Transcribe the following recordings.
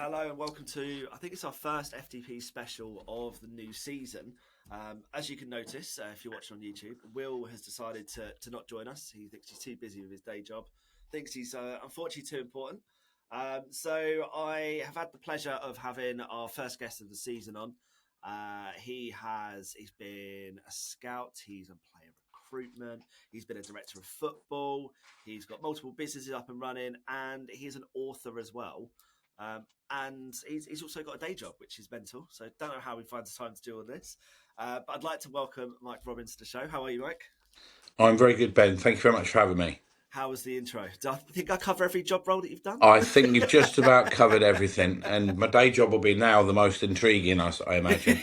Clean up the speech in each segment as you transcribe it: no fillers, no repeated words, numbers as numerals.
Hello and welcome to, I think it's our first FDP special of the new season. As you can notice, if you're watching on YouTube, Will has decided to not join us. He thinks he's too busy with his day job, thinks he's unfortunately too important. So I have had the pleasure of having our first guest of the season on. He's been a scout, he's a player recruitment, he's been a director of football, he's got multiple businesses up and running, and he's an author as well. And he's also got a day job, which is mental. So don't know how he finds the time to do all this. But I'd like to welcome Mike Robbins to the show. How are you, Mike? I'm very good, Ben. Thank you very much for having me. How was the intro? Do I think I cover every job role that you've done? I think you've just about covered everything. And my day job will be now the most intriguing, I imagine.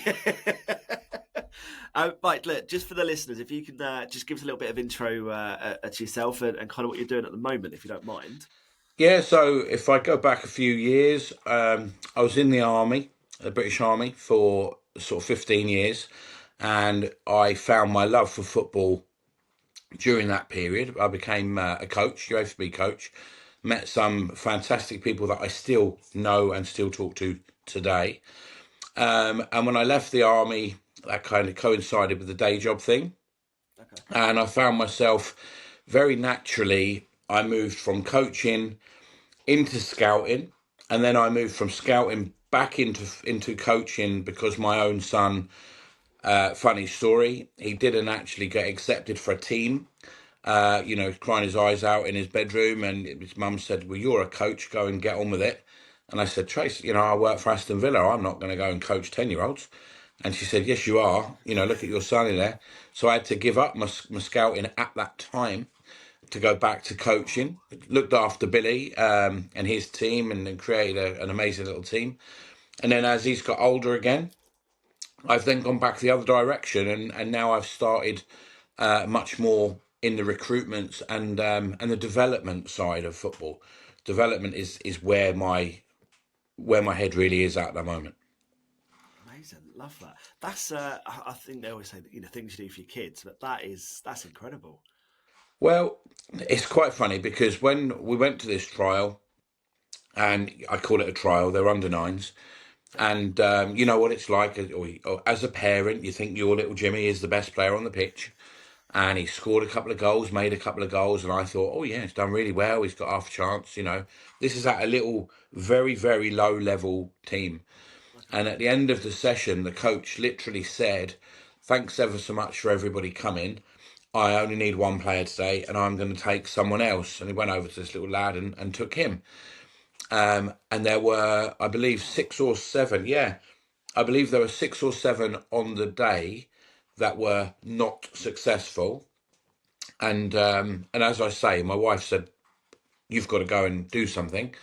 Mike, look, just for the listeners, if you can just give us a little bit of intro to yourself and kind of what you're doing at the moment, if you don't mind. Yeah, so if I go back a few years, I was in the army, the British Army, for sort of 15 years. And I found my love for football during that period. I became a coach, FDP coach, met some fantastic people that I still know and still talk to today. And when I left the army, that kind of coincided with the day job thing. Okay. And I found myself very naturally, I moved from coaching into scouting, and then I moved from scouting back into coaching because my own son, funny story, he didn't actually get accepted for a team, crying his eyes out in his bedroom, and his mum said, well, you're a coach, go and get on with it. And I said, Trace, I work for Aston Villa, I'm not going to go and coach 10-year-olds. And she said, yes, you are, look at your son in there. So I had to give up my scouting at that time to go back to coaching. Looked after Billy and his team, and then created an amazing little team. And then as he's got older again, I've then gone back the other direction, and now I've started much more in the recruitment and the development side of football. Development is where my head really is at the moment. Amazing, love that. That's I think they always say that things you do for your kids, but that's incredible. Well, it's quite funny because when we went to this trial, and I call it a trial, they're under nines, and you know what it's like as a parent, you think your little Jimmy is the best player on the pitch, and he scored a couple of goals, made a couple of goals, and I thought, oh yeah, he's done really well, he's got half a chance, This is at a little, very, very low level team. And at the end of the session, the coach literally said, thanks ever so much for everybody coming. I only need one player today, and I'm going to take someone else. And he went over to this little lad and took him. And there were, I believe, 6 or 7. Yeah, I believe there were 6 or 7 on the day that were not successful. And as I say, my wife said, you've got to go and do something.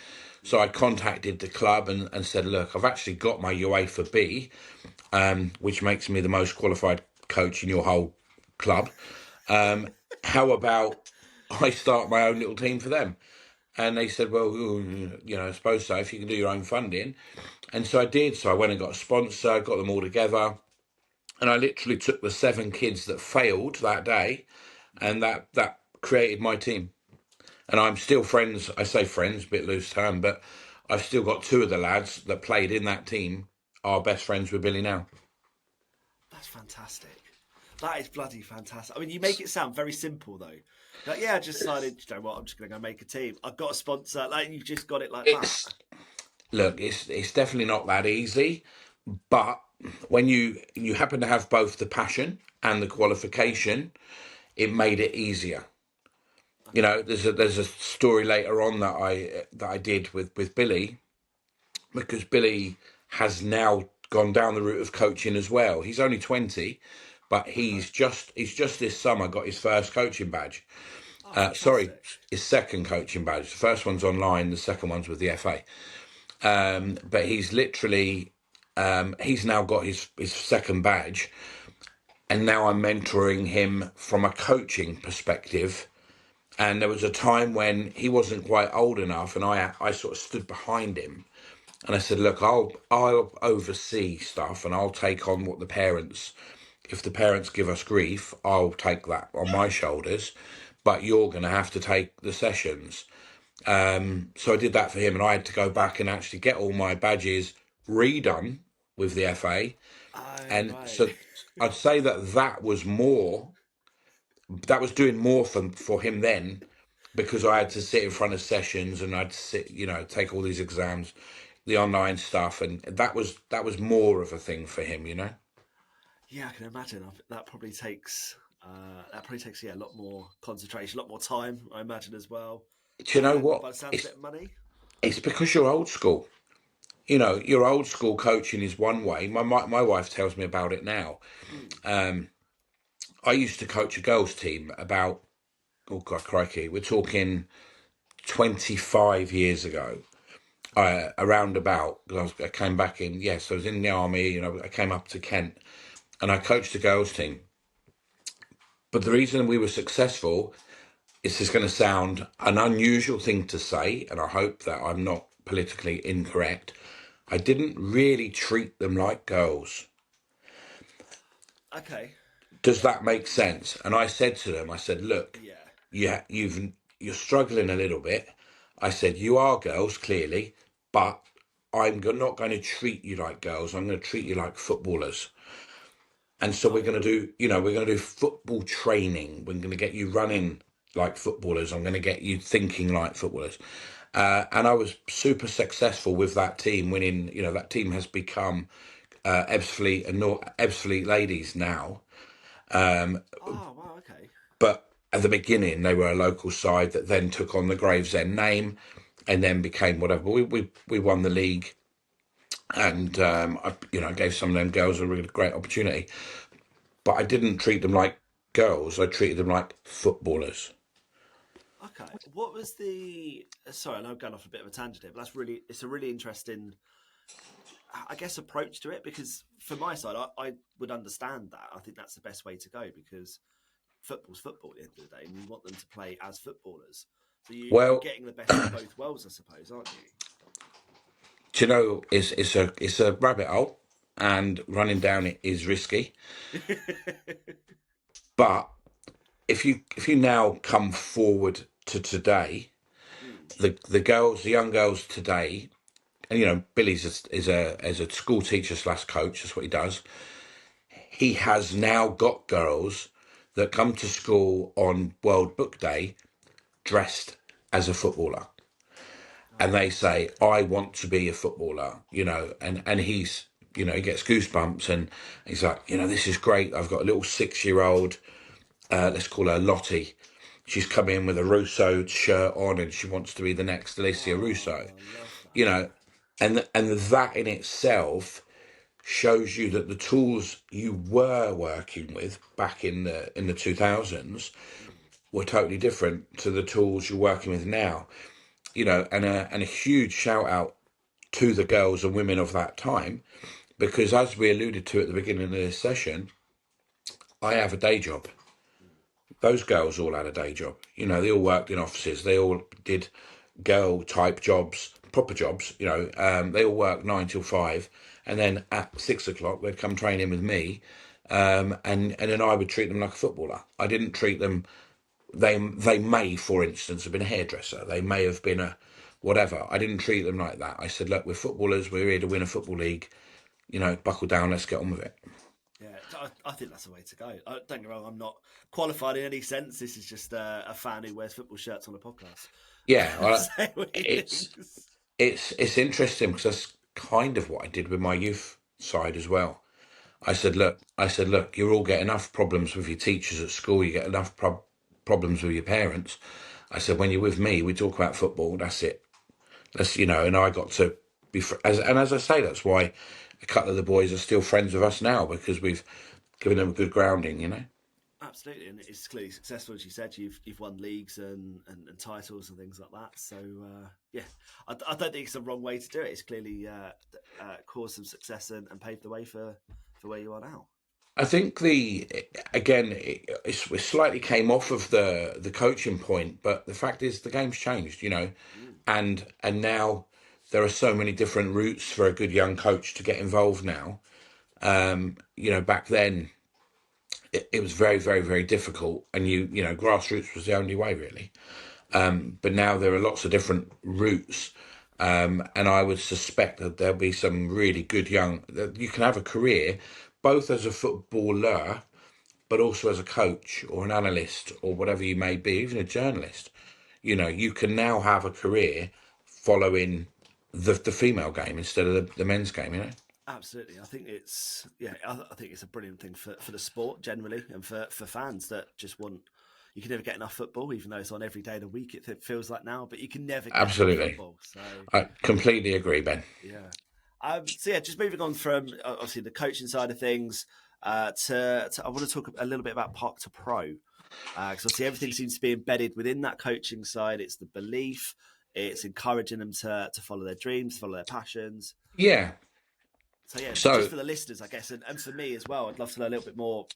So I contacted the club and said, look, I've actually got my UEFA B, which makes me the most qualified coach in your whole club. How about I start my own little team for them? And they said, well, I suppose so, if you can do your own funding. And so I did. So I went and got a sponsor, got them all together. And I literally took the 7 kids that failed that day, and that created my team. And I'm still friends. I say friends, a bit loose term, but I've still got 2 of the lads that played in that team are best friends with Billy now. That's fantastic. That is bloody fantastic. I mean, you make it sound very simple, though. Like, yeah, I just decided, you know what, I'm just going to go make a team. I've got a sponsor. Like, you've just got it like that. Look, it's definitely not that easy. But when you happen to have both the passion and the qualification, it made it easier. There's a story later on that I did with Billy, because Billy has now gone down the route of coaching as well. He's only 20, but he's just this summer got his first coaching badge. His second coaching badge. The first one's online, the second one's with the FA. But he's literally he's now got his second badge, and now I'm mentoring him from a coaching perspective. And there was a time when he wasn't quite old enough, and I sort of stood behind him, and I said, look, I'll oversee stuff, and I'll take on what if the parents give us grief, I'll take that on my shoulders, but you're going to have to take the sessions. So I did that for him, and I had to go back and actually get all my badges redone with the FA. Oh, And right. so I'd say that was doing more for him then, because I had to sit in front of sessions and I'd sit, take all these exams, the online stuff, and that was more of a thing for him, Yeah, I can imagine. That probably takes a lot more concentration, a lot more time. I imagine as well, Do you know and what? by the sounds of it, money. It's because you're old school. Your old school coaching is one way. My wife tells me about it now. Mm. I used to coach a girls' team about, oh God, crikey, we're talking 25 years ago. Around about, because I came back in, yes, I was in the army, I came up to Kent and I coached the girls' team. But the reason we were successful, this is going to sound an unusual thing to say, and I hope that I'm not politically incorrect. I didn't really treat them like girls. Okay. Does that make sense? And I said to them, I said, look, Yeah. you're struggling a little bit. I said, you are girls, clearly, but not going to treat you like girls. I'm going to treat you like footballers. And so Got we're you. going to do, we're going to do football training. We're going to get you running like footballers. I'm going to get you thinking like footballers. And I was super successful with that team, winning. That team has become Ebbsfleet and Ebbsfleet ladies now. Oh, wow. Okay. But at the beginning, they were a local side that then took on the Gravesend name, and then became whatever. We won the league, and I gave some of them girls a really great opportunity. But I didn't treat them like girls. I treated them like footballers. Okay. What was the? Sorry, I know I'm going off a bit of a tangent here, but it's a really interesting, I guess, approach to it. Because for my side, I would understand that. I think that's the best way to go because football's football at the end of the day, and you want them to play as footballers. So you're Well, getting the best of both worlds, I suppose, aren't it's a rabbit hole, and running down it is risky. you? But if you now come forward to today, Mm. the young girls today, and Billy's is a school teacher slash coach. That's what he does. He has now got girls that come to school on World Book Day dressed as a footballer, Oh, and they wow. say, I want to be a footballer, and he's, he gets goosebumps, and he's like, this is great. I've got a little 6-year-old, let's call her Lottie. She's come in with a Russo shirt on, and she wants to be the next Alicia Russo, Oh, I love that. you know, and that in itself shows you that the tools you were working with back in the 2000s Mm. were totally different to the tools you're working with now. And a huge shout out to the girls and women of that time, because as we alluded to at the beginning of this session, I have a day job. Those girls all had a day job. They all worked in offices. They all did girl type jobs, proper jobs. They all worked 9 till 5, and then at 6 o'clock they'd come train in with me, and then I would treat them like a footballer. I didn't treat them. They may, for instance, have been a hairdresser. They may have been a whatever. I didn't treat them like that. I said, look, we're footballers. We're here to win a football league. Buckle down. Let's get on with it. Yeah, I think that's the way to go. Don't get me wrong, I'm not qualified in any sense. This is just a fan who wears football shirts on a podcast. Yeah, Say what he it's thinks. it's interesting because that's kind of what I did with my youth side as well. I said, look, you all get enough problems with your teachers at school. You get enough problems with your parents. I said, when you're with me, we talk about football. That's it. And I got to as I say, that's why a couple of the boys are still friends with us now, because we've given them a good grounding. Absolutely, and it's clearly successful, as you said. You've won leagues and titles and things like that. So yeah, I don't think it's the wrong way to do it. It's clearly caused some success and paved the way for where you are now. I think it slightly came off of the coaching point, but the fact is the game's changed. Mm. And now there are so many different routes for a good young coach to get involved now. Back then it was very, very, very difficult, and grassroots was the only way really. But now there are lots of different routes. And I would suspect that there'll be some really good that you can have a career both as a footballer, but also as a coach or an analyst or whatever you may be, even a journalist. You can now have a career following the female game instead of the men's game. Absolutely. I think it's a brilliant thing for the sport generally, and for fans that just want. You can never get enough football, even though it's on every day of the week. It feels like now, but you can never get enough Absolutely. football. So I completely agree, Ben. yeah. Just moving on from obviously the coaching side of things to I want to talk a little bit about Park to Pro, because obviously everything seems to be embedded within that coaching side. It's the belief, it's encouraging them to follow their dreams, follow their passions. Yeah. So yeah, just So, for the listeners, I guess, and for me as well, I'd love to know a little bit more.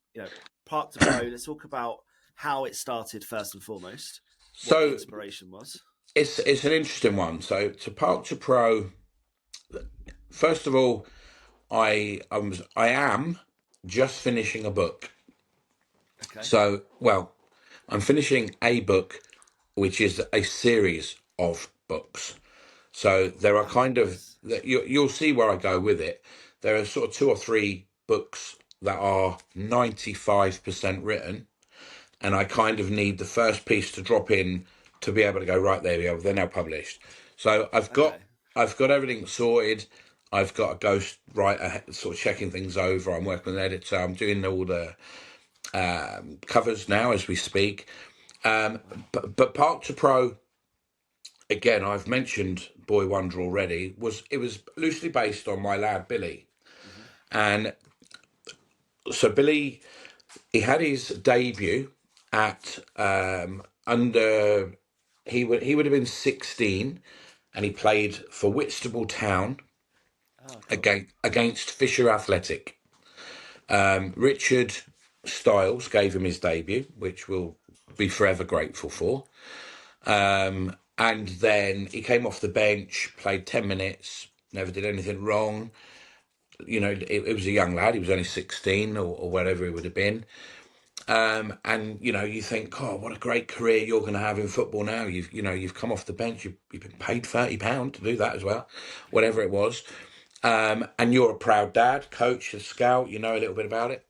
Park to Pro. Let's talk about how it started first and foremost, what the so inspiration was. it's an interesting one. So to Park to Pro, first of all, I am just finishing a book. Okay. So, well, I'm finishing a book, which is a series of books. So there are Oh, kind of nice. that you'll see where I go with it. There are sort of two or three books that are 95% written, and I kind of need the first piece to drop in to be able to go right there. We go. They're now published. So Okay. I've got everything sorted. I've got a ghost writer sort of checking things over. I'm working with an editor. I'm doing all the covers now as we speak. But Park to Pro, again, I've mentioned Boy Wonder already. It was loosely based on my lad Billy, Hmm. and so Billy, he had his debut at under he would have been 16, and he played for Whitstable Town Oh, cool. against Fisher Athletic. Richard Stiles gave him his debut, which we'll be forever grateful for. And then he came off the bench, played 10 minutes, never did anything wrong. It was a young lad. He was only 16 or whatever he would have been. And you think, oh, what a great career you're going to have in football now. You've come off the bench. You've been paid £30 to do that as well, whatever it was. And you're a proud dad, coach, a scout. You know a little bit about it.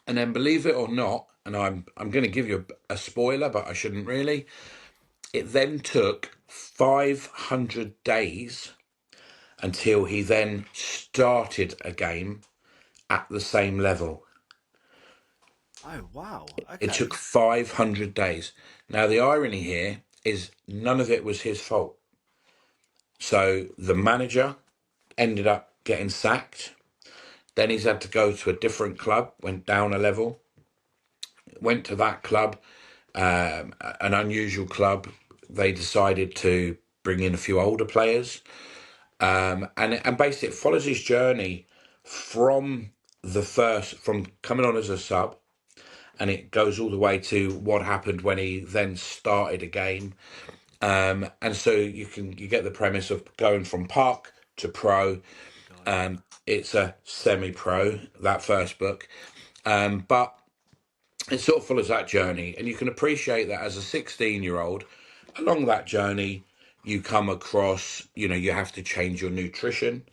And then, believe it or not, and I'm going to give you a spoiler, but I shouldn't really. It then took 500 days until he then started a game at the same level. Oh, wow. It took Okay. 500 days. Now, the irony here is none of it was his fault. So the manager ended up getting sacked. Then he's had to go to a different club, went down a level, went to that club, an unusual club. They decided to bring in a few older players. And basically it follows his journey from from coming on as a sub, and it goes all the way to what happened when he then started a game. And so you get the premise of going from park to pro. Got it. It's a semi-pro, that first book, but it sort of follows that journey, and you can appreciate that as a 16-year-old. Along that journey, you come across, you have to change your nutrition.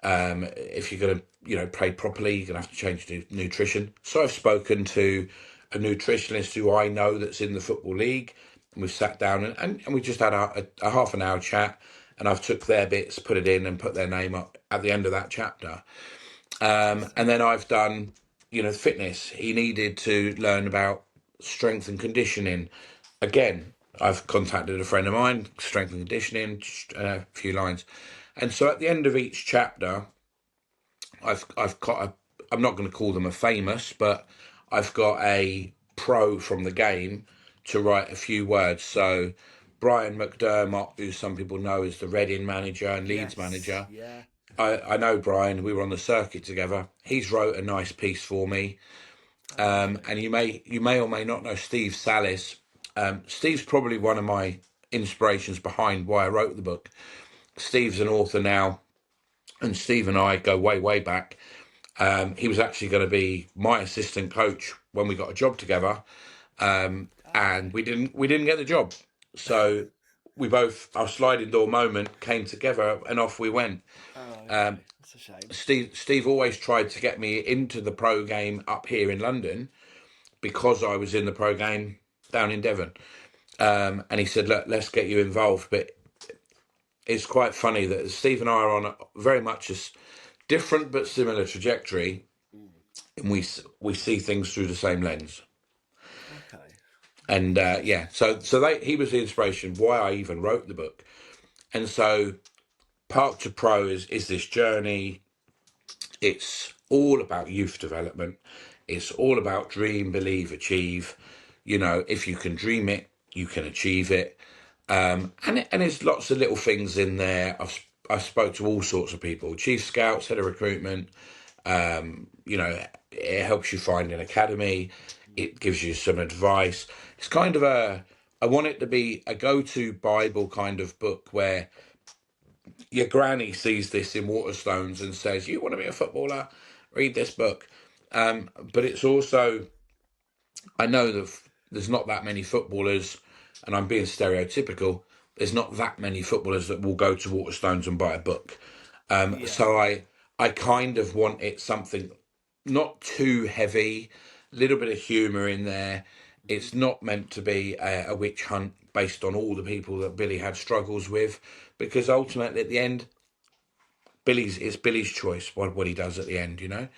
If you're going to, play properly, you're going to have to change nutrition. So I've spoken to a nutritionist who I know that's in the Football League, and we've sat down and we just had a half an hour chat, and I've took their bits, put it in and put their name up at the end of that chapter. And then I've done, fitness. He needed to learn about strength and conditioning. Again, I've contacted a friend of mine, strength and conditioning, a few lines. And so at the end of each chapter, I've got I'm not going to call them a famous, but I've got a pro from the game to write a few words. So Brian McDermott, who some people know as the Reading manager and Leeds Yes. manager, Yeah. I know Brian. We were on the circuit together. He's wrote a nice piece for me. Oh, lovely. And you may or may not know Steve Salis. Steve's probably one of my inspirations behind why I wrote the book. Steve's an author now, and Steve and I go way, way back. He was actually going to be my assistant coach when we got a job together, Oh, and okay. we didn't get the job. So our sliding door moment came together, and off we went. Oh, okay. That's a shame. Steve always tried to get me into the pro game up here in London because I was in the pro game down in Devon. And he said, "Look, let's get you involved." But it's quite funny that Steve and I are on very much a different but similar trajectory, and we see things through the same lens. Okay. And yeah, so he was the inspiration why I even wrote the book. And so Park to Pro is this journey. It's all about youth development. It's all about dream, believe, achieve. You know, if you can dream it, you can achieve it. And there's lots of little things in there. I spoke to all sorts of people, chief scouts, head of recruitment. You know, it helps you find an academy. It gives you some advice. It's kind of I want it to be a go-to Bible kind of book where your granny sees this in Waterstones and says, "You want to be a footballer? Read this book." But it's also, I know that there's not that many footballers, and I'm being stereotypical. There's not that many footballers that will go to Waterstones and buy a book. Yeah. So I kind of want it something not too heavy, a little bit of humour in there. It's not meant to be a witch hunt based on all the people that Billy had struggles with, because ultimately at the end, it's Billy's choice what he does at the end, you know.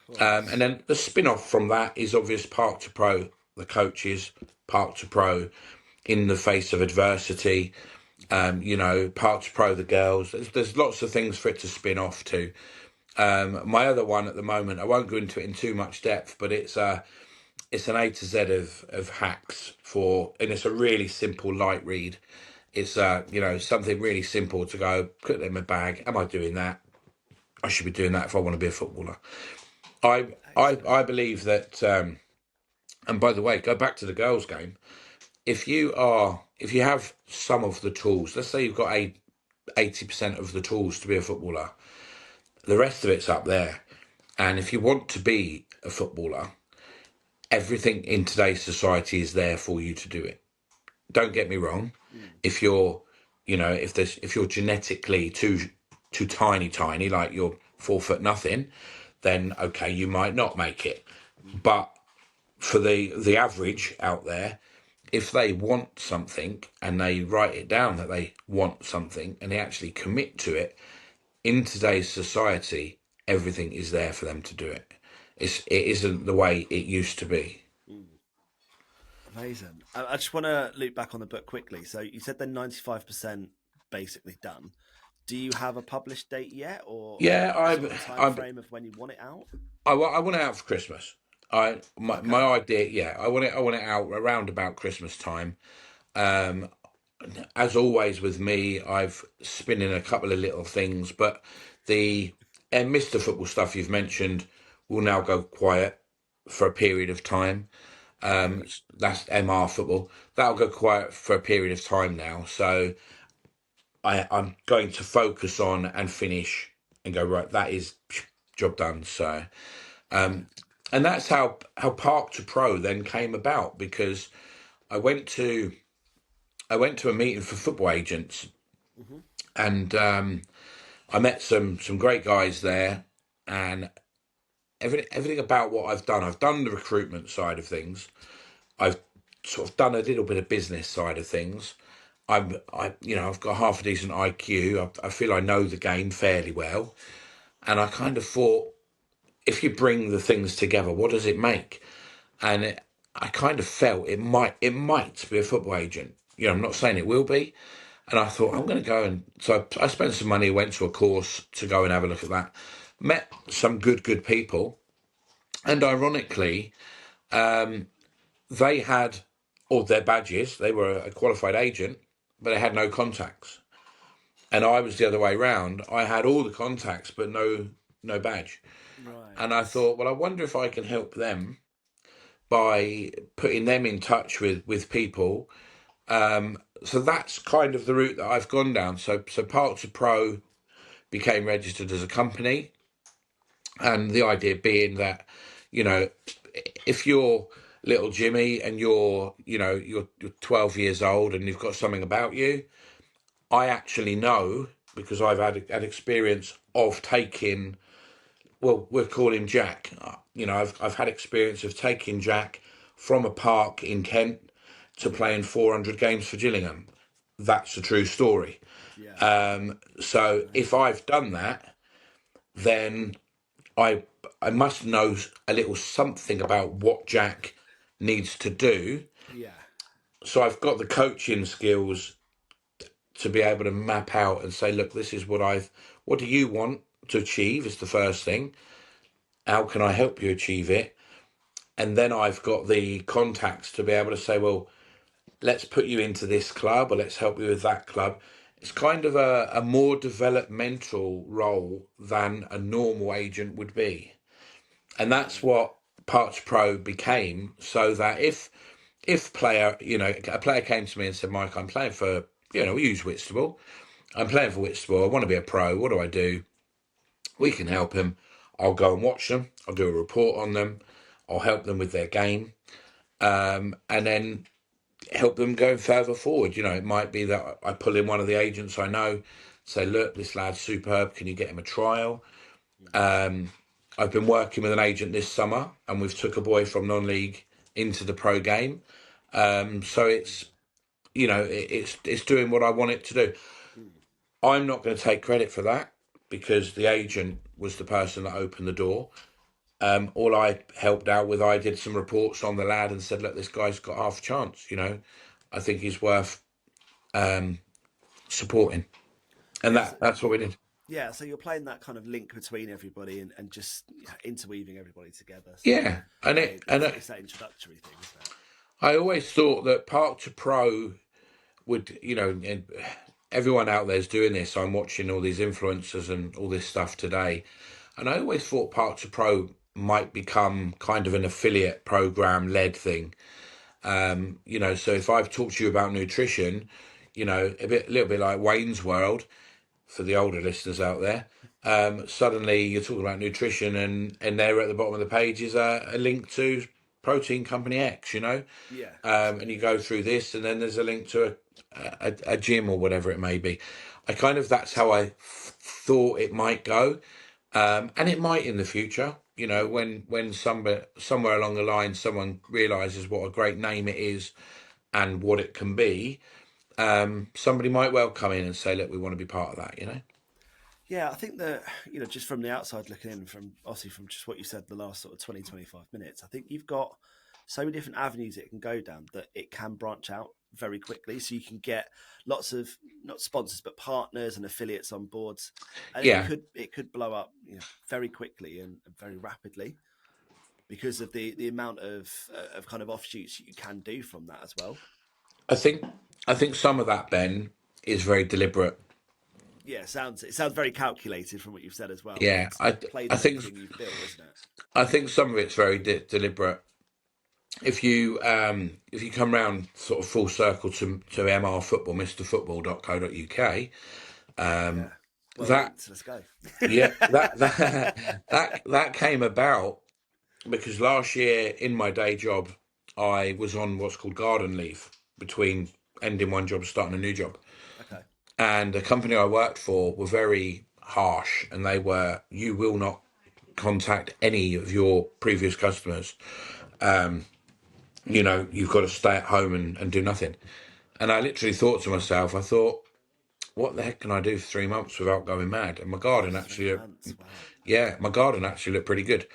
Of course. And then the spin-off from that is obvious Park to Pro, the coaches, Park to Pro in the face of adversity, you know, Park to Pro, the girls. There's lots of things for it to spin off to. My other one at the moment, I won't go into it in too much depth, but it's an A to Z of hacks and it's a really simple light read. It's you know, something really simple to go, put it in my bag. Am I doing that? I should be doing that if I want to be a footballer. I believe that, and by the way, go back to the girls' game. If you have some of the tools, let's say you've got 80% of the tools to be a footballer, the rest of it's up there. And if you want to be a footballer, everything in today's society is there for you to do it. Don't get me wrong. If you're, you know, if you're genetically too tiny, like you're 4 foot nothing, then okay, you might not make it. But for the average out there, if they want something and they write it down that they want something and they actually commit to it, in today's society, everything is there for them to do it. It isn't the way it used to be. Amazing. I just want to loop back on the book quickly. So you said they're 95% basically done. Do you have a published date yet, or Yeah, a sort of time frame of when you want it out? I want it out for Christmas. My idea, yeah, I want it out around about Christmas time. As always with me, I've spinning a couple of little things, but the Mr. Football stuff you've mentioned will now go quiet for a period of time. That's MR Football. That'll go quiet for a period of time now. So I'm going to focus on and finish and go, right, that is job done. So and that's how Park to Pro then came about, because I went to a meeting for football agents, and I met some great guys there, and everything about what I've done the recruitment side of things. I've sort of done a little bit of business side of things. I've got half a decent IQ. I feel I know the game fairly well, and I kind of thought, if you bring the things together, what does it make? And I kind of felt it might be a football agent. You know, I'm not saying it will be. And I thought, I'm going to go, and so I spent some money, went to a course to go and have a look at that. Met some good people, and ironically, they had all their badges. They were a qualified agent, but they had no contacts. And I was the other way round. I had all the contacts, but no badge. Right. And I thought, well, I wonder if I can help them by putting them in touch with people. So that's kind of the route that I've gone down. So Park to Pro became registered as a company, and the idea being that, you know, if you're, little Jimmy and you're 12 years old and you've got something about you, I actually know because I've had experience of taking, well, we'll call him Jack. I've had experience of taking Jack from a park in Kent to Yeah, playing 400 games for Gillingham. That's a true story. yeah, So if amazing. I've done that, then I I must know a little something about what Jack needs to do. Yeah, So I've got the coaching skills to be able to map out and say, look, this is what do you want to achieve is the first thing. How can I help you achieve it? And then I've got the contacts to be able to say, well, let's put you into this club or let's help you with that club. It's kind of a more developmental role than a normal agent would be. And that's yeah, what Parts Pro became, so that if a player came to me and said, Mike, I'm playing for, we use Whitstable. I'm playing for Whitstable. I want to be a pro. What do I do? We can help him. I'll go and watch them. I'll do a report on them. I'll help them with their game. And then help them go further forward. It might be that I pull in one of the agents I know, say, look, this lad's superb. Can you get him a trial? I've been working with an agent this summer, and we've took a boy from non-league into the pro game. So it's doing what I want it to do. mm, I'm not going to take credit for that because the agent was the person that opened the door. All I helped out with, I did some reports on the lad and said, look, this guy's got half a chance. I think he's worth supporting, and yes. that's what we did. Yeah, so you're playing that kind of link between everybody and just interweaving everybody together. So Yeah, and yeah, it and it's that introductory thing, isn't it? I always thought that Park to Pro would, and everyone out there's doing this. I'm watching all these influencers and all this stuff today, and I always thought Park to Pro might become kind of an affiliate program led thing. So if I've talked to you about nutrition, a little bit like Wayne's World for the older listeners out there. Suddenly you're talking about nutrition, and there at the bottom of the page is a link to protein company X. Yeah, And you absolutely. go through this, and then there's a link to a gym or whatever it may be. That's how I thought it might go, and it might in the future. Mm. When somewhere along the line someone realizes what a great name it is and what it can be, somebody might well come in and say, "Look, we want to be part of that." Yeah, I think that, just from the outside looking in, from obviously from just what you said the last sort of 20, 25 minutes, I think you've got so many different avenues it can go down that it can branch out very quickly. So you can get lots of not sponsors but partners and affiliates on boards, and Yeah, it could blow up very quickly and very rapidly because of the amount of kind of offshoots you can do from that as well. I think I think some of that, Ben, is very deliberate. Yeah, it sounds very calculated from what you've said as well, but Yeah, it's I I playing on think everything you've built, isn't it? I think some of it's very deliberate. If you come round sort of full circle to MR Football, MrFootball.co.uk, Yeah. Well that linked. Let's go. yeah that came about because last year in my day job I was on what's called garden leave between ending one job and starting a new job, Okay. and the company I worked for were very harsh, and they were, you will not contact any of your previous customers. You've got to stay at home and do nothing. And I literally thought to myself, I thought, what the heck can I do for 3 months without going mad? And Three months. Wow. my garden actually looked pretty good.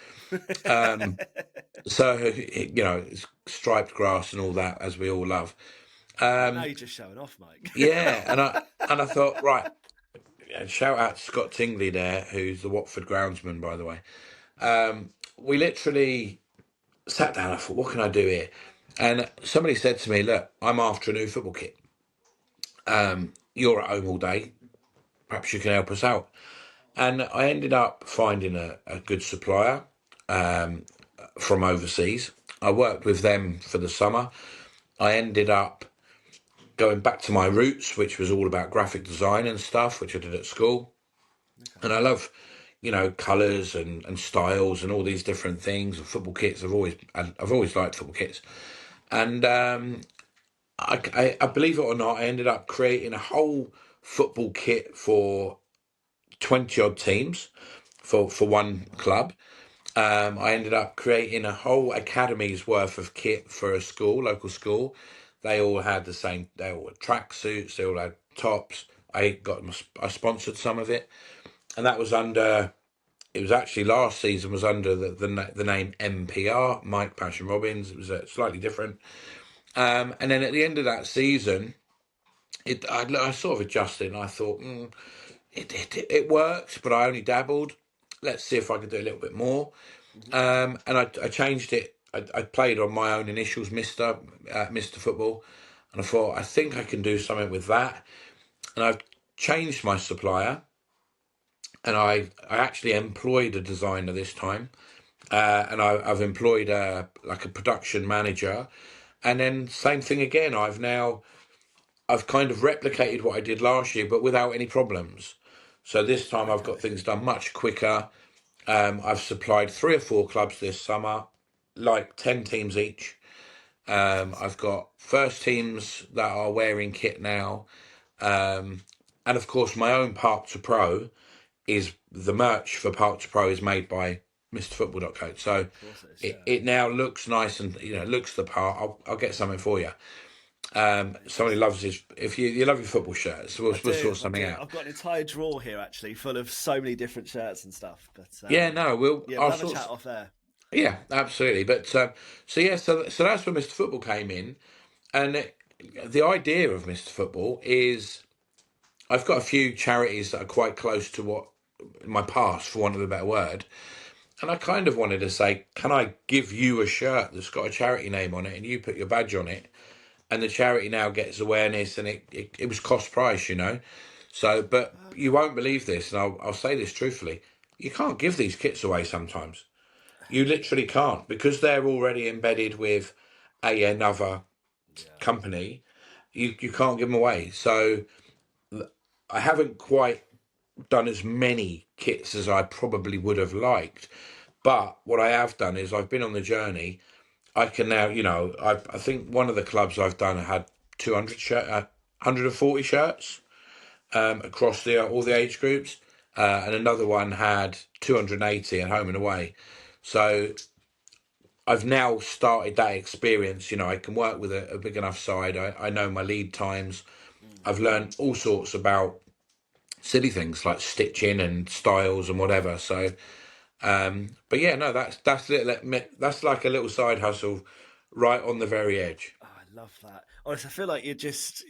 So, it's striped grass and all that, as we all love. Well, now you're just showing off, Mike. Yeah, and I thought, right, and shout out to Scott Tingley there, who's the Watford groundsman, by the way. We literally sat down. I thought, what can I do here? And somebody said to me, look, I'm after a new football kit. You're at home all day. Perhaps you can help us out. And I ended up finding a good supplier from overseas. I worked with them for the summer. I ended up going back to my roots, which was all about graphic design and stuff, which I did at school. Okay. And I love, colours and styles and all these different things. And football kits, I've always liked football kits. And I believe it or not, I ended up creating a whole football kit for 20 odd teams for one club. I ended up creating a whole academy's worth of kit for a school, local school. They all had the same. They all had tracksuits. They all had tops. I sponsored some of it, and that was under. It was actually last season was under the name MPR, Mike Passion Robbins. It was slightly different. And then at the end of that season, I sort of adjusted, and I thought it worked, but I only dabbled. Let's see if I could do a little bit more. Hmm. And I changed it. I played on my own initials, Mister Football, and I thought I think I can do something with that. And I've changed my supplier, and I actually employed a designer this time, and I've employed like a production manager, and then same thing again. I've kind of replicated what I did last year, but without any problems. So this time I've got Okay. things done much quicker. I've supplied 3 or 4 clubs this summer, like 10 teams each. I've got first teams that are wearing kit now. Um, and of course, my own Park to Pro is the merch for Park to Pro is made by MrFootball.co. So Of course it is. it, Yeah. it now looks nice and looks the part. I'll get something for you. Somebody Fantastic. loves his. If you love your football shirts, we'll sort I something do. out. I've got an entire drawer here actually, full of so many different shirts and stuff. But Yeah, no, yeah, we'll I'll have a chat sort. off there. Yeah, absolutely. But so that's where Mr. Football came in, and the idea of Mr. Football is I've got a few charities that are quite close to what my past, for want of a better word, and I kind of wanted to say, can I give you a shirt that's got a charity name on it, and you put your badge on it, and the charity now gets awareness, and it was cost price, So, but you Okay. won't believe this, and I'll say this truthfully, you can't give these kits away sometimes. You literally can't because they're already embedded with another Yeah. company. You can't give them away. So I haven't quite done as many kits as I probably would have liked. But what I have done is I've been on the journey. I can now, I think one of the clubs I've done had 200 140 shirts across the all the age groups, and another one had 280 at home and away. So I've now started that experience. I can work with a big enough side. I know my lead times. Mm. I've learned all sorts about silly things like stitching and styles and whatever. So, but yeah, no, that's like a little side hustle, right on the very edge. Oh, I love that. Honestly, I feel like you're just.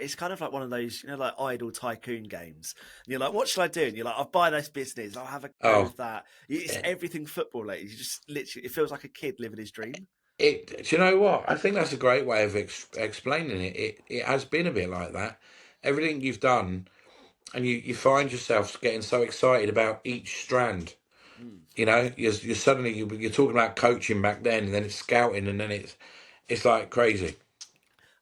It's kind of like one of those, like idle tycoon games. And you're like, what should I do? And you're like, I'll buy this business. I'll have a go Oh, with that. It's everything football related. You just literally, it feels like a kid living his dream. do you know what? I think that's a great way of explaining it. It has been a bit like that. Everything you've done, and you find yourself getting so excited about each strand. Mm. You're suddenly you're talking about coaching back then, and then it's scouting, and then it's like crazy.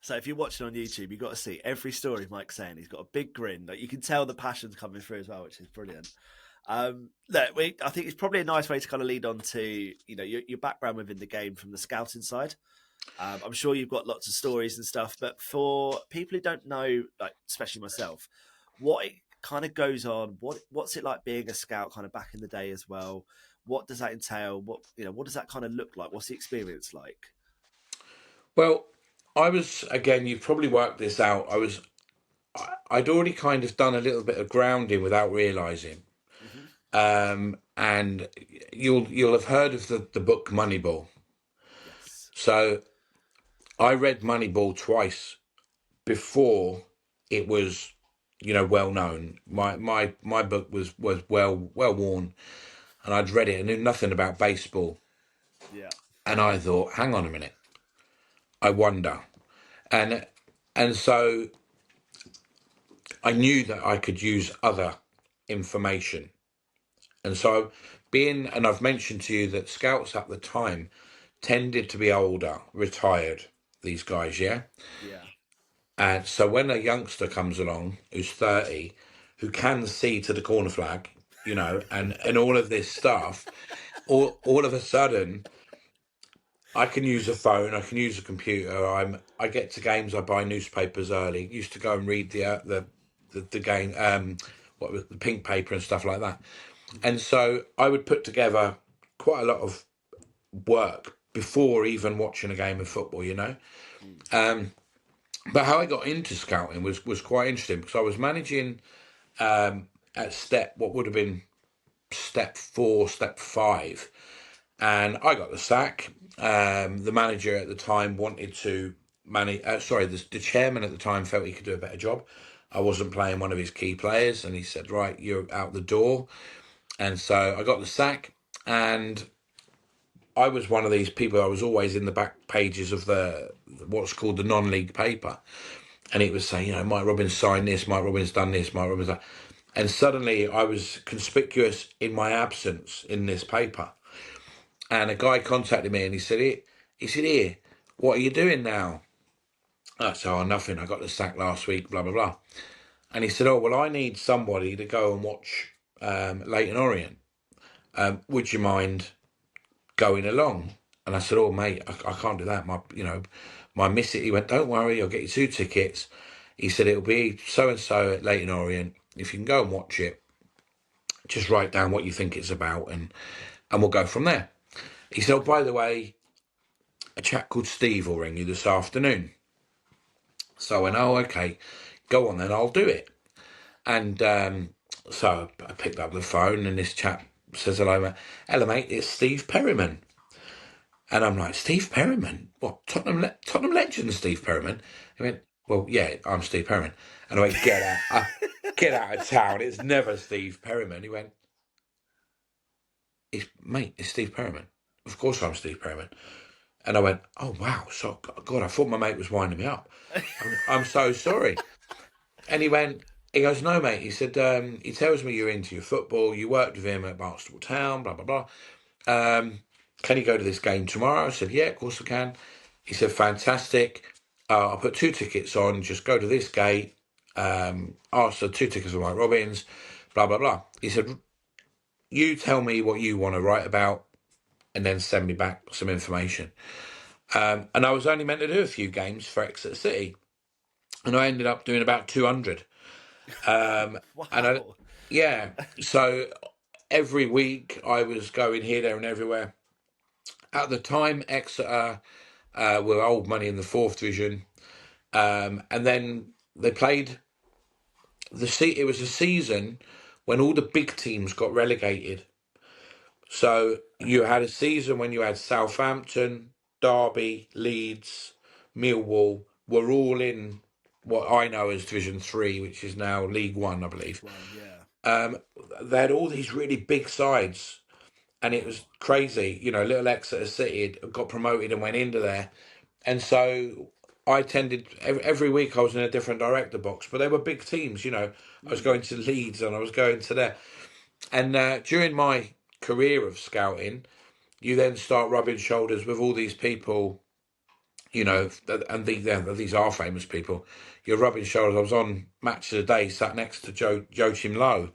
So if you're watching on YouTube, you've got to see every story Mike's saying. He's got a big grin. Like you can tell the passion's coming through as well, which is brilliant. Look, I think it's probably a nice way to kind of lead on to your background within the game from the scouting side. I'm sure you've got lots of stories and stuff, but for people who don't know, like especially myself, what it kind of goes on, what's it like being a scout kind of back in the day as well? What does that entail? What does that kind of look like? What's the experience like? Well, I was again. You've probably worked this out. I'd already kind of done a little bit of grounding without realizing. Hmm. And you'll have heard of the book Moneyball. Yes. So I read Moneyball twice before it was well known. My book was well worn, and I'd read it and knew nothing about baseball. Yeah. And I thought, hang on a minute, I wonder. And so I knew that I could use other information. And so and I've mentioned to you that scouts at the time tended to be older, retired, these guys, yeah? Yeah. And so when a youngster comes along who's 30, who can see to the corner flag, and all of this stuff. All of a sudden, I can use a phone, I can use a computer. I get to games, I buy newspapers early. Used to go and read the game, what was the pink paper and stuff like that. And so I would put together quite a lot of work before even watching a game of football. Mm. Um, but how I got into scouting was quite interesting because I was managing at what would have been step 4, step 5, and I got the sack. The manager at the time wanted to manage. Sorry, the chairman at the time felt he could do a better job. I wasn't playing one of his key players, and he said, "Right, you're out the door." And so I got the sack, and I was one of these people. I was always in the back pages of the what's called the non-league paper, and it was saying, Mike Robbins signed this, Mike Robbins done this, Mike Robbins done. And suddenly I was conspicuous in my absence in this paper. And a guy contacted me and he said, what are you doing now? I said, oh, nothing. I got the sack last week, blah, blah, blah. And he said, oh, well, I need somebody to go and watch Leyton Orient. Would you mind going along? And I said, oh, mate, I can't do that. My missus, he went, don't worry, I'll get you 2 tickets. He said, it'll be so-and-so at Leyton Orient. If you can go and watch it, just write down what you think it's about and we'll go from there. He said, oh, by the way, a chap called Steve will ring you this afternoon. So I went, oh, okay, go on then, I'll do it. And so I picked up the phone and this chap says, hello, mate, it's Steve Perryman. And I'm like, Steve Perryman? What, Tottenham legend Steve Perryman? He went, well, yeah, I'm Steve Perryman. And I went, get out of town, it's never Steve Perryman. He went, it's Steve Perryman. Of course I'm Steve Perryman. And I went, oh, wow. So, God, I thought my mate was winding me up. I'm so sorry. And he goes, no, mate. He said, he tells me you're into your football. You worked with him at Barnstable Town, blah, blah, blah. Can you go to this game tomorrow? I said, yeah, of course I can. He said, fantastic. I'll put 2 tickets on. Just go to this gate. So 2 tickets for Mike Robbins, blah, blah, blah. He said, you tell me what you want to write about and then send me back some information. And I was only meant to do a few games for Exeter City, and I ended up doing about 200. And Wow. yeah, so every week I was going here, there, and everywhere. At the time, Exeter were old money in the 4th division, and then they played It was a season when all the big teams got relegated. So you had a season when you had Southampton, Derby, Leeds, Millwall were all in what I know as Division 3, which is now League One, I League believe. One, yeah. They had all these really big sides, and it was crazy. Little Exeter City had got promoted and went into there. And so I tended, every week I was in a different director box, but they were big teams. I was Mm. going to Leeds and I was going to there. And during my career of scouting, you then start rubbing shoulders with all these people, and these are famous people. You're rubbing shoulders. I was on Match of the Day, sat next to Joachim Low,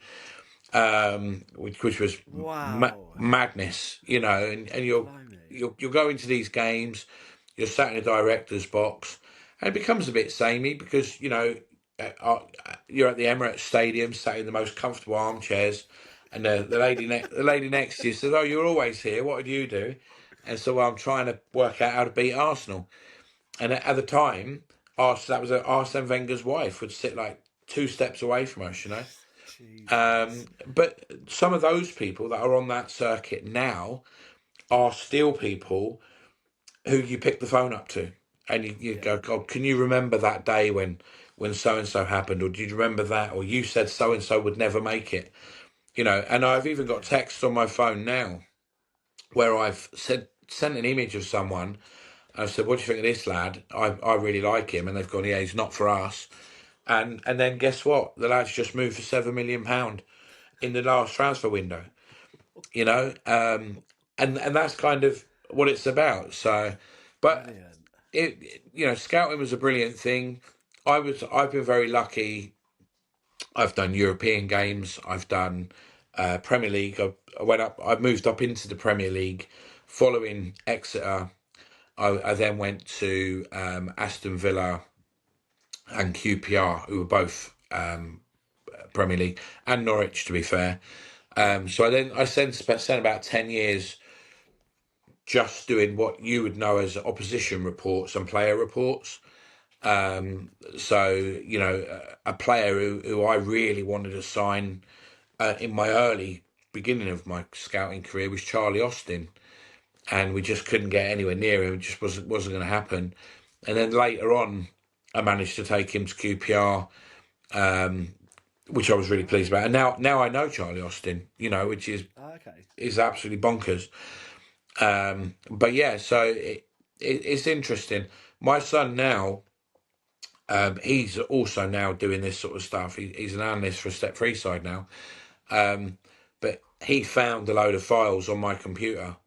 which was Wow. madness, and Blimey. you're going to these games, you're sat in a director's box, and it becomes a bit samey because you're at the Emirates Stadium, sat in the most comfortable armchairs, and the lady next to you says, "Oh, you're always here. What do you do?" And so I'm trying to work out how to beat Arsenal. And at the time, that was Arsene Wenger's wife would sit like 2 steps away from us. Jesus. But some of those people that are on that circuit now are still people who you pick the phone up to, and you Yeah. go, God, can you remember that day when so and so happened, or do you remember that, or you said so and so would never make it, And I've even got Yeah. texts on my phone now where I've sent an image of someone. I said, "What do you think of this lad? I really like him," and they've gone, "Yeah, he's not for us." And then guess what? The lad's just moved for £7 million in the last transfer window. You know, and that's kind of what it's about. So, but Brilliant. scouting was a brilliant thing. I've been very lucky. I've done European games. I've done Premier League. I went up. I moved up into the Premier League following Exeter. I then went to Aston Villa and QPR, who were both Premier League, and Norwich, to be fair. So I spent about 10 years just doing what you would know as opposition reports and player reports. So a player who I really wanted to sign in my early beginning of my scouting career was Charlie Austin, and we just couldn't get anywhere near him. It just wasn't going to happen. And then later on, I managed to take him to QPR, which I was really pleased about. And now I know Charlie Austin, which Okay. is absolutely bonkers. But yeah, so it's interesting. My son now, he's also now doing this sort of stuff. He's an analyst for a Step Free side now. But he found a load of files on my computer,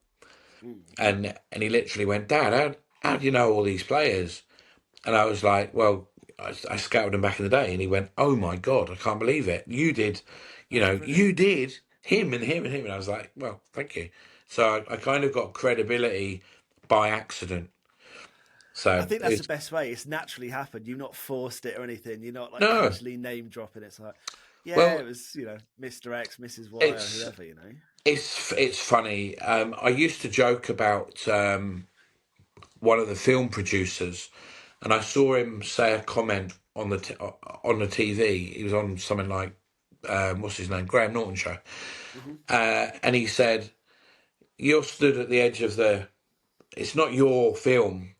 and he literally went, "Dad, how do you know all these players?" And I was like, "Well, I scouted them back in the day." And he went, "Oh my God, I can't believe it. You did, That's you brilliant. did him and him and him." And I was like, "Well, thank you." So I kind of got credibility by accident. I So think that's the it's best way. It's naturally happened. You've not forced it or anything. You're not like no, casually name dropping. It's like, yeah, it well, was, Mr. X, Mrs. Y, or it's whoever. it's funny. I used to joke about one of the film producers, and I saw him say a comment on the TV. He was on something like what's his name, Graham Norton show, Hmm. and he said, "You're stood at the edge of the. It's not your film.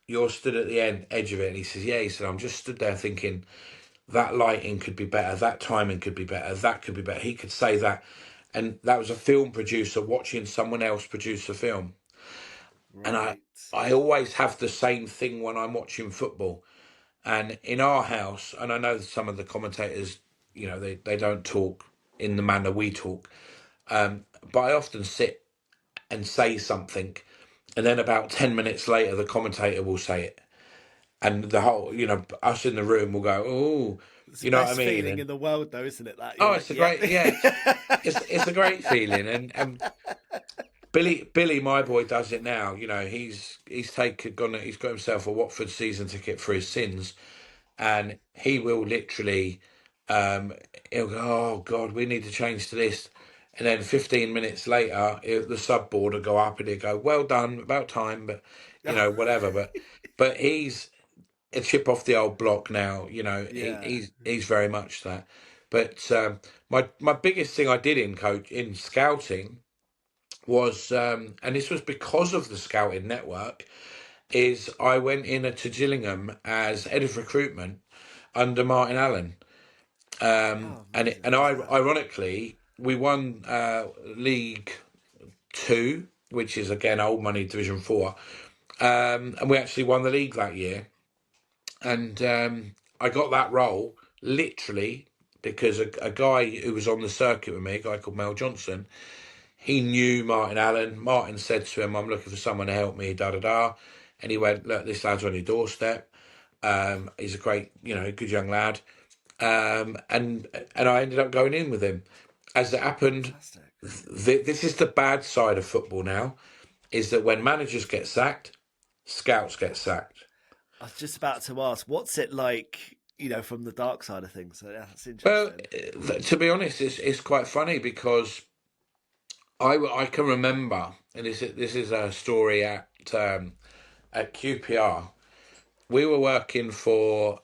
You're stood at the edge of it." And he says, "Yeah." He said, "I'm just stood there thinking that lighting could be better, that timing could be better, that could be better." He could say that, and that was a film producer watching someone else produce a film. And Right. I always have the same thing when I'm watching football. And in our house, and I know some of the commentators, they don't talk in the manner we talk, but I often sit and say something, and then about 10 minutes later, the commentator will say it. And the whole, us in the room will go, "Oh," It's the you know what I best mean? feeling And in the world, though, isn't it? That you're oh, like, it's a yep. great, yeah, it's a great feeling. And Billy, my boy, does it now. He's got himself a Watford season ticket for his sins, and he will literally, um, he'll go, "Oh God, we need to change to this," and then 15 minutes later, the sub board will go up, and he'll go, "Well done, about time," but whatever. But he's a chip off the old block now. Yeah. He's very much that. But my biggest thing I did in scouting was, and this was because of the scouting network, is I went in to Gillingham as head of recruitment under Martin Allen, Oh, and amazing. What was that? ironically we won League Two, which is again old money Division Four, and we actually won the league that year. And I got that role literally because a guy who was on the circuit with me, a guy called Mel Johnson, he knew Martin Allen. Martin said to him, "I'm looking for someone to help me, da da da." And he went, "Look, this lad's on your doorstep. He's a great, good young lad." And I ended up going in with him. As it happened, Fantastic. this is the bad side of football now, is that when managers get sacked, scouts get sacked. I was just about to ask, what's it like, from the dark side of things? So, yeah, that's Well, interesting. to be honest, it's quite funny because I can remember, and this is a story at QPR. We were working for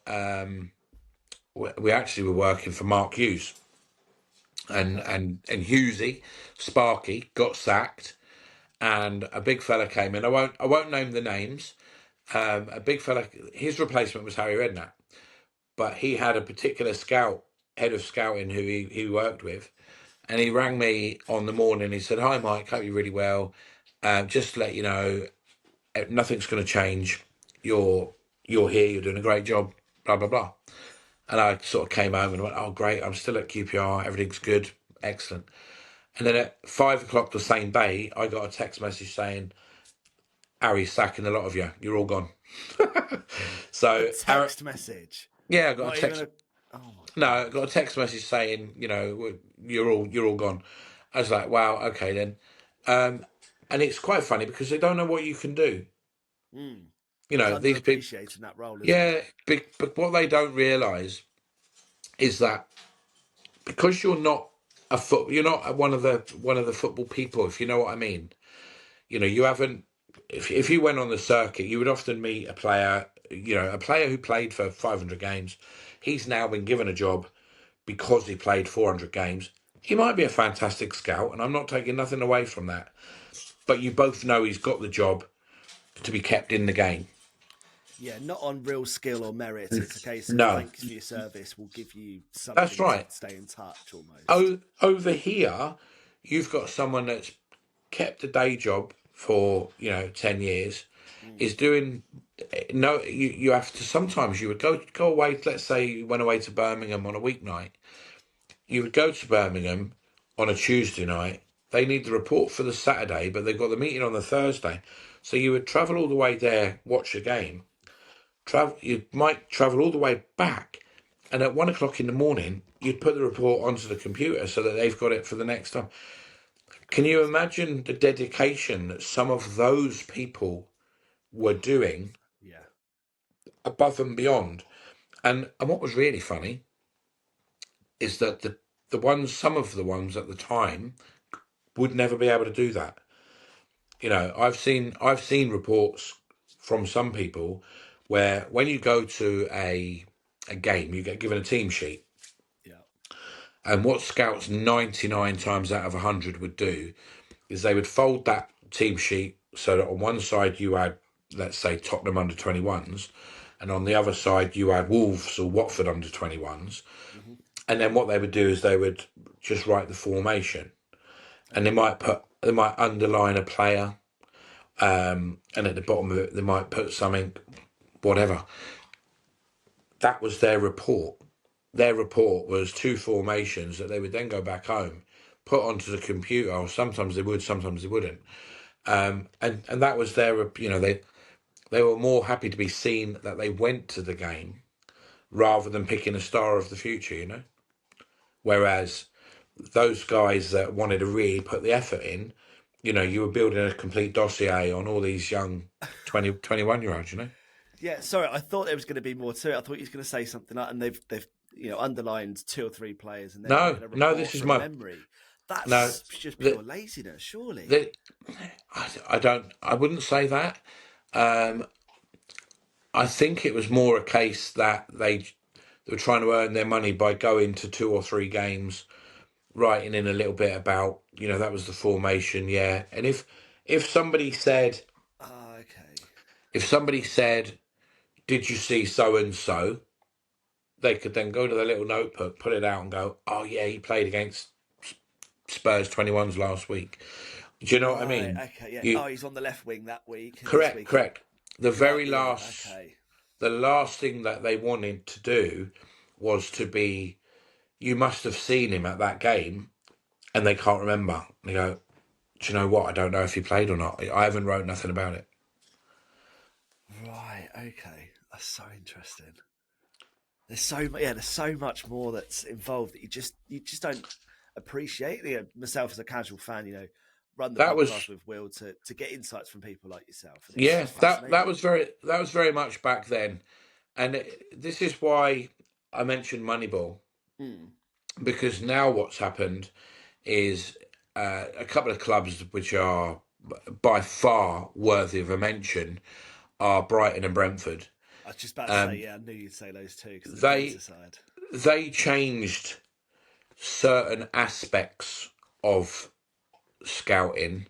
we actually were working for Mark Hughes, and Okay. and Hughesy Sparky got sacked, and a big fella came in. I won't name the names. A big fella. His replacement was Harry Redknapp, but he had a particular head of scouting who he worked with, and he rang me on the morning. He said, "Hi, Mike. Hope you're really well. Just to let you know, nothing's going to change. You're here. You're doing a great job. Blah blah blah." And I sort of came home and went, "Oh, great. I'm still at QPR. Everything's good. Excellent." And then at 5 o'clock the same day, I got a text message saying, "Harry's sacking a lot of you. You're all gone." A So, text message. yeah, I got a Not even text. a. Oh my No, I god. got a text message saying, you're all gone. I was like, wow, okay then. And it's quite funny because they don't know what you can do. Mm. You He's know, these people, underappreciated in that role, isn't he? yeah, but what they don't realise is that because you're not one of the football people, if you know what I mean. You know, you haven't. If you went on the circuit, you would often meet a player. You know, a player who played for 500 games. He's now been given a job because he played 400 games. He might be a fantastic scout, and I'm not taking nothing away from that. But you both know he's got the job to be kept in the game. Yeah, not on real skill or merit. It's a case of No, thanks for your service. We'll give you that's something to right. stay in touch almost. Over here, you've got someone that's kept a day job for 10 years, Mm. is doing no. You have to, sometimes you would go away. Let's say you went away to Birmingham on a weeknight. You would go to Birmingham on a Tuesday night. They need the report for the Saturday, but they've got the meeting on the Thursday. So you would travel all the way there, watch the game. You might travel all the way back, and at 1 o'clock in the morning, you'd put the report onto the computer so that they've got it for the next time. Can you Crazy. imagine the dedication that some of those people were doing Yeah. above and beyond? And what was really funny is that some of the ones at the time would never be able to do that. You know, I've seen reports from some people where when you go to a game, you get given a team sheet, Yeah. and what scouts 99 times out of 100 would do is they would fold that team sheet so that on one side you had, let's say, Tottenham under 21s, and on the other side you had Wolves or Watford under 21s. Hmm. And then what they would do is they would just write the formation, and they Okay. might underline a player, and at the bottom of it they might put something, whatever. That was their report. Their report was two formations that they would then go back home, put onto the computer, or sometimes they would, sometimes they wouldn't. And that was their, they were more happy to be seen that they went to the game rather than picking a star of the future, Whereas those guys that wanted to really put the effort in, you were building a complete dossier on all these young 20, 21-year-olds. Yeah. Sorry, I thought there was going to be more to it. I thought he was going to say something like, and they've underlined two or three players and then No, given a no, this report is from my, memory. no, That's just the, pure laziness, surely. the, I wouldn't say that. Um, I think it was more a case that they were trying to earn their money by going to two or three games, writing in a little bit about, that was the formation, yeah. And if somebody said, Ah, okay. if somebody said, did you see so and so? They could then go to their little notebook, put it out, and go, oh yeah, he played against Spurs 21s last week. Do you know what I Right. mean? Okay. Yeah. You Oh, he's on the left wing that week, and this correct, week correct. The got very you. last, Okay. the last thing that they wanted to do was to be. You must have seen him at that game, and they can't remember. They go, do you know what? I don't know if he played or not. I haven't wrote nothing about it. Right. Okay. That's so interesting. There's so much more that's involved that you just don't appreciate. Myself as a casual fan, run the That podcast was with Will to get insights from people like yourself, and it's yeah. just That fascinating. was very much back then, and this is why I mentioned Moneyball, Mm. because now what's happened is a couple of clubs which are by far worthy of a mention are Brighton and Brentford. I was just about to say, Um, yeah, I knew you'd say those two because the they data side. they changed certain aspects of scouting.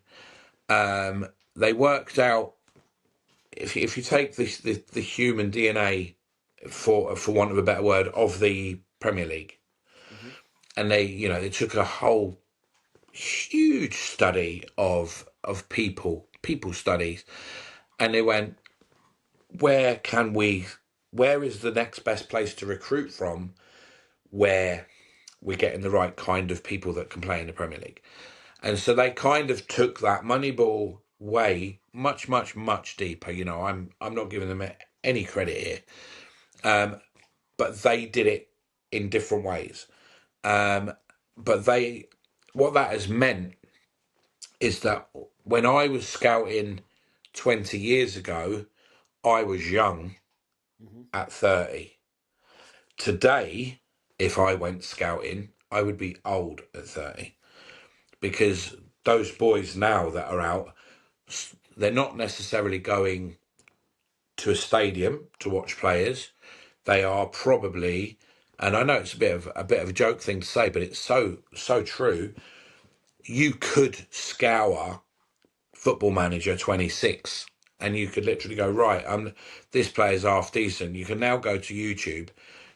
They worked out if you take the human DNA, for want of a better word, of the Premier League, Hmm. and they took a whole huge study of people studies, and they went, where can we where is the next best place to recruit from, where we're getting the right kind of people that can play in the Premier League. And so they kind of took that Moneyball way much, much, much deeper. I'm not giving them any credit here, but they did it in different ways. Um, but what that has meant is that when I was scouting 20 years ago, I was young Hmm. at 30. Today, if I went scouting, I would be old at 30, because those boys now that are out, they're not necessarily going to a stadium to watch players. They are probably, and I know it's a bit of a joke thing to say, but it's so true. You could scour Football Manager 26, and you could literally go, right, this player's half decent. You can now go to YouTube.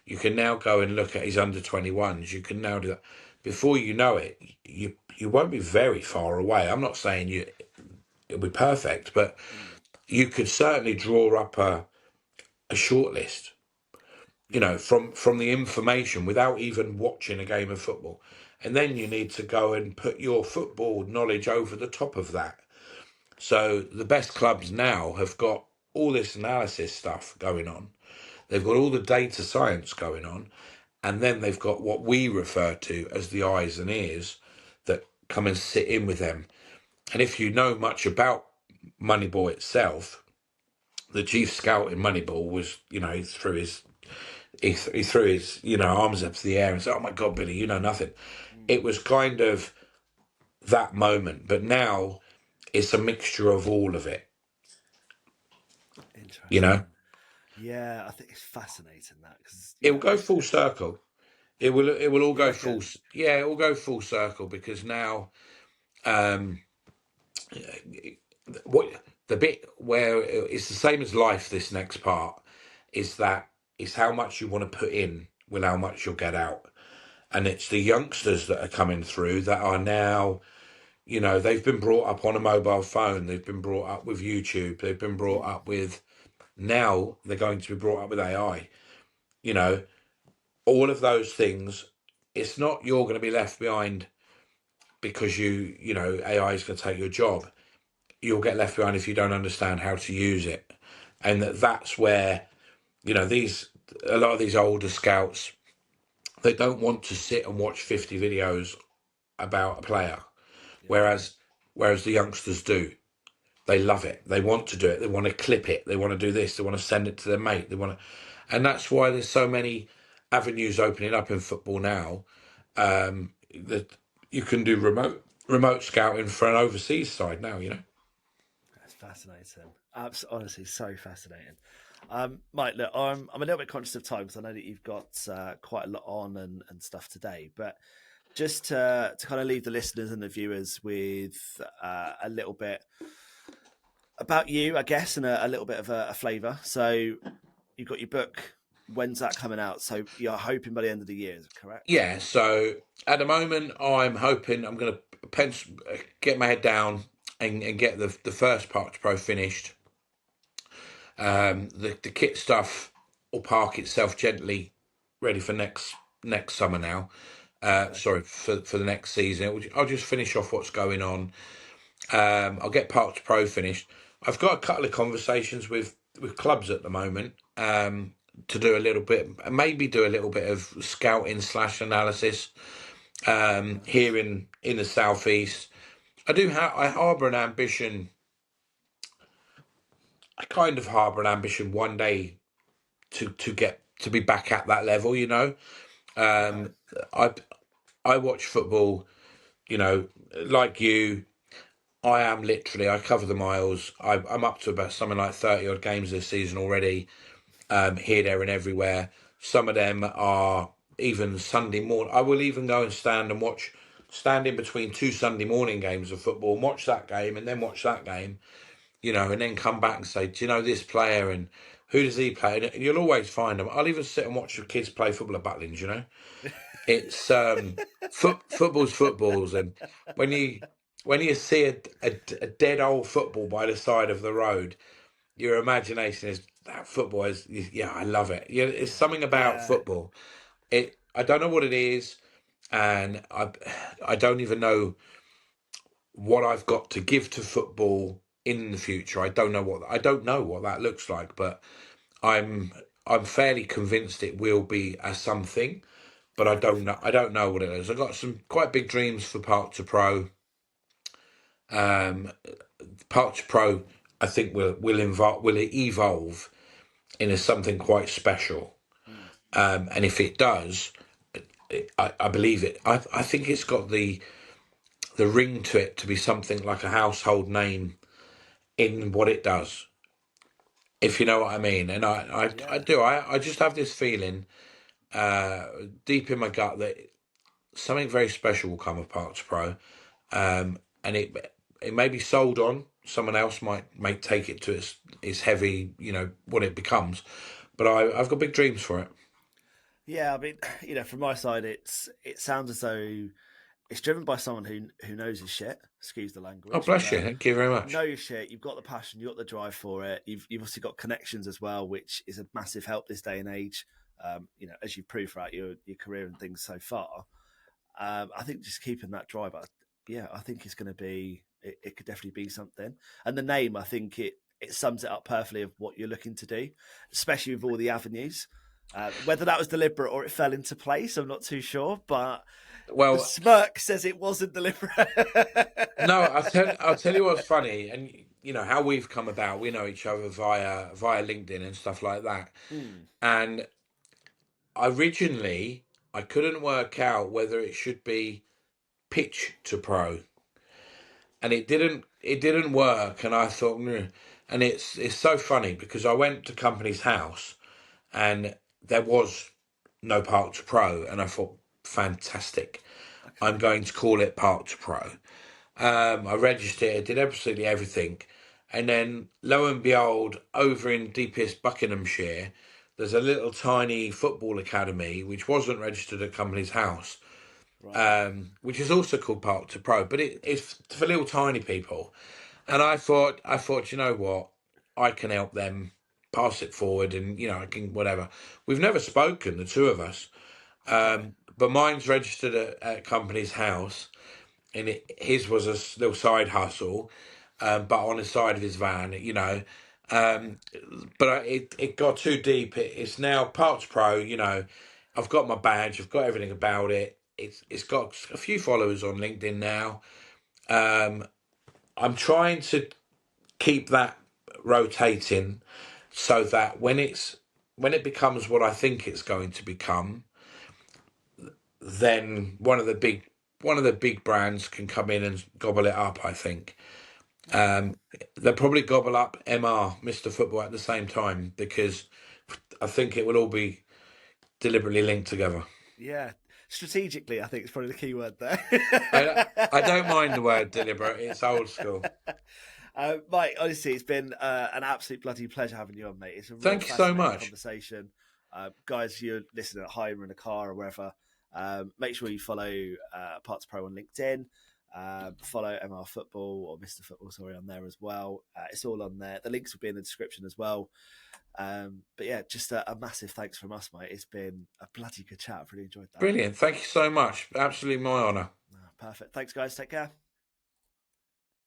You can now go and look at his under 21s. You can now do that. Before you know it, you won't be very far away. I'm not saying it'll be perfect, but Mm. you could certainly draw up a short list, Yeah. from the information without even watching a game of football. And then you need to go and put your football knowledge over the top of that. So the best clubs now have got all this analysis stuff going on. They've got all the data science going on. And then they've got what we refer to as the eyes and ears that come and sit in with them. And if you know much about Moneyball itself, the chief scout in Moneyball was, he threw his arms up to the air and said, "Oh my God, Billy, you know nothing." Mm. It was kind of that moment, but now it's a mixture of all of it. You know, Interesting. Yeah, I think it's fascinating that because it will go full circle. It will all you go full. reckon. Yeah, it will go full circle because now, um, what the bit where it's the same as life. This next part is that it's how much you want to put in with how much you'll get out. And it's the youngsters that are coming through that are now, they've been brought up on a mobile phone, they've been brought up with YouTube, they've been brought Mm. up with, now they're going to be brought up with AI. You know, all of those things, it's not you're going to be left behind because AI is going to take your job. You'll get left behind if you don't understand how to use it. And that's where, a lot of these older scouts, they don't want to sit and watch 50 videos about a player, Yeah. whereas the youngsters do. They love it. They want to do it. They want to clip it. They want to do this. They want to send it to their mate. And that's why there's so many avenues opening up in football now. That you can do remote scouting for an overseas side now. That's fascinating. Honestly, so fascinating. Mike, look, I'm a little bit conscious of time because I know that you've got quite a lot on and stuff today. But just to kind of leave the listeners and the viewers with a little bit about you, I guess, and a little bit of a flavour. So you've got your book. When's that coming out? So you're hoping by the end of the year, is it correct? Yeah. So at the moment, I'm hoping I'm going to get my head down and get the first part to pro finished. The kit stuff will park itself gently, ready for next summer now. Okay. Sorry, for the next season. I'll just finish off what's going on. I'll get Park to Pro finished. I've got a couple of conversations with clubs at the moment, to do a little bit, maybe do a little bit of scouting / analysis, Nice. here in the southeast. I harbour an ambition. I kind of harbour an ambition one day to get to be back at that level. Okay. Um, I I watch football. Like you, I cover the miles. I'm up to about something like 30 odd games this season already. Here, there, and everywhere. Some of them are even Sunday morning. I will even go and stand in between two Sunday morning games of football, and watch that game, and then watch that game. And then come back and say, "Do you know this player and who does he play?" And you'll always find them. I'll even sit and watch the kids play football at Butlins. It's football's, and when you see a dead old football by the side of the road, your imagination is that football is, yeah, I love it. Yeah, it's something about Yeah. football. I don't know what it is, and I don't even know what I've got to give to football in the future. I don't know what that looks like, but I'm I'm fairly convinced it will be a something. but I Yeah, don't know. definitely. I don't know what it is. I've got some quite big dreams for Park to Pro. Um, Park to Pro, I think will evolve into something quite special. Mm. And if it does, I believe it. I think it's got the ring to it to be something like a household name in what it does, if you know what I mean. And I Yeah. do. I just have this feeling uh, deep in my gut that something very special will come of Parks Pro, and it may be sold on. Someone else might take it to its heavy, what it becomes. But I've got big dreams for it. Yeah, I mean, from my side, it sounds as though it's driven by someone who knows his shit. Excuse the Oh, language, bless you. but Thank you very know much. your shit. You've got the passion. You've got the drive for it. You've also got connections as well, which is a massive help this day and age. As you've proved throughout your career and things so far. I think just keeping that drive, yeah, I think it's going to be. It could definitely be something. And the name, I think it sums it up perfectly of what you're looking to do, especially with all the avenues. Whether that was deliberate or it fell into place, I'm not too sure. But the Well, smirk says it wasn't deliberate. no, I'll tell you what's funny, and how we've come about. We know each other via LinkedIn and stuff like that. Mm, And originally, I couldn't work out whether it should be pitch to pro, and it didn't work. And I thought, "Hmm." And it's so funny because I went to company's house and there was no Park to Pro, and I thought, fantastic. I'm okay. going to call it Park to Pro. I registered, did absolutely everything, and then lo and behold, over in deepest Buckinghamshire, there's a little tiny football academy which wasn't registered at company's house, Right. which is also called Park to Pro, but it's for little tiny people. And I thought, you know what, I can help them pass it forward, and I can whatever. We've never spoken, the two of us, Okay. but mine's registered at company's house, and his was a little side hustle, but on the side of his van, Okay. Um, but it got too deep. It's now Parts Pro. I've got my badge. I've got everything about it. It's got a few followers on LinkedIn now. Um, I'm trying to keep that rotating so that when it becomes what I think it's going to become, then one of the big brands can come in and gobble it up. I think. Okay. They'll probably gobble up Mr. Football at the same time because I think it will all be deliberately linked together. Yeah. Strategically, I think it's probably the key word there. I I don't mind the word deliberate. It's old school. Mike, honestly, it's been an absolute bloody pleasure having you on, mate. It's a real Thank you so fascinating much. conversation. Guys, you're listening at home or in a car or wherever, make sure you follow Parts Pro on LinkedIn. Follow MR Football or Mr. Football, sorry, on there as well. It's all on there. The links will be in the description as well. But yeah, just a massive thanks from us, mate. It's been a bloody good chat. I've really enjoyed that. Brilliant. Thank you so much. Absolutely my honour. Perfect. Thanks, guys. Take care.